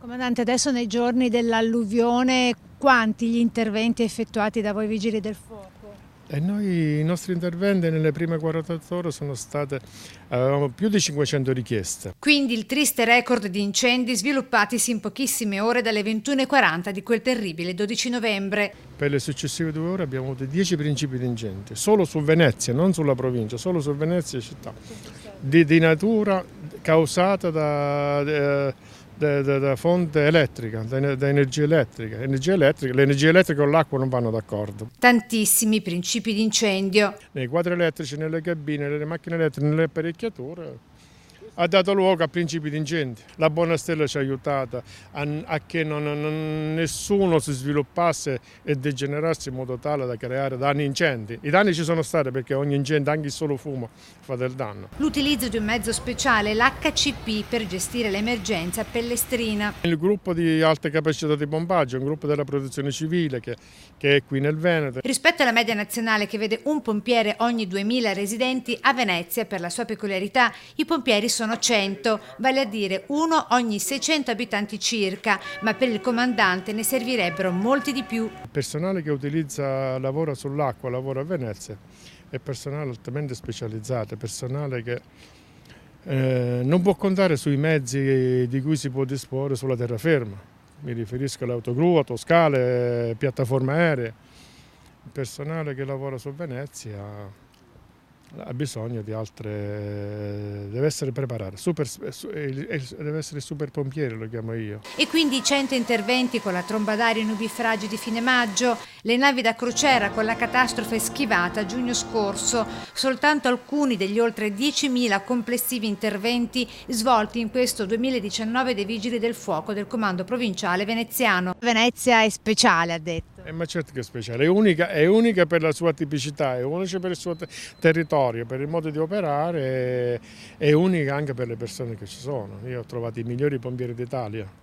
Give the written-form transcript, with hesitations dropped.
Comandante, adesso nei giorni dell'alluvione, quanti gli interventi effettuati da voi Vigili del Fuoco? I nostri interventi nelle prime 48 ore avevamo più di 500 richieste. Quindi il triste record di incendi sviluppatisi in pochissime ore dalle 21:40 di quel terribile 12 novembre. Per le successive 2 ore abbiamo avuto 10 principi di incendi, solo su Venezia, non sulla provincia, solo su Venezia città, di natura causata da fonte elettrica, da energia elettrica. L'energia elettrica con l'acqua non vanno d'accordo. Tantissimi principi di incendio. Nei quadri elettrici, nelle cabine, nelle macchine elettriche, nelle apparecchiature ha dato luogo a principi di incendi. La Buona Stella ci ha aiutato a che nessuno si sviluppasse e degenerasse in modo tale da creare danni incendi. I danni ci sono stati perché ogni incendio, anche il solo fumo, fa del danno. L'utilizzo di un mezzo speciale, l'HCP, per gestire l'emergenza a Pellestrina. Il gruppo di alte capacità di pompaggio, un gruppo della protezione civile che è qui nel Veneto. Rispetto alla media nazionale che vede un pompiere ogni 2000 residenti, a Venezia, per la sua peculiarità, i pompieri sono 100, vale a dire uno ogni 600 abitanti circa, ma per il comandante ne servirebbero molti di più. Il personale che lavora sull'acqua, lavora a Venezia, è personale altamente specializzato, personale che non può contare sui mezzi di cui si può disporre sulla terraferma. Mi riferisco alle autogru, autoscale, piattaforme aeree. Il personale che lavora su Venezia ha bisogno di deve essere preparato, deve essere super pompiere, lo chiamo io. E quindi 100 interventi con la tromba d'aria e nubifragi di fine maggio, le navi da crociera con la catastrofe schivata a giugno scorso, soltanto alcuni degli oltre 10.000 complessivi interventi svolti in questo 2019 dei Vigili del Fuoco del Comando Provinciale Veneziano. Venezia è speciale, ha detto. Ma certo che è speciale, è unica per la sua tipicità, è unica per il suo territorio, per il modo di operare, è unica anche per le persone che ci sono. Io ho trovato i migliori pompieri d'Italia.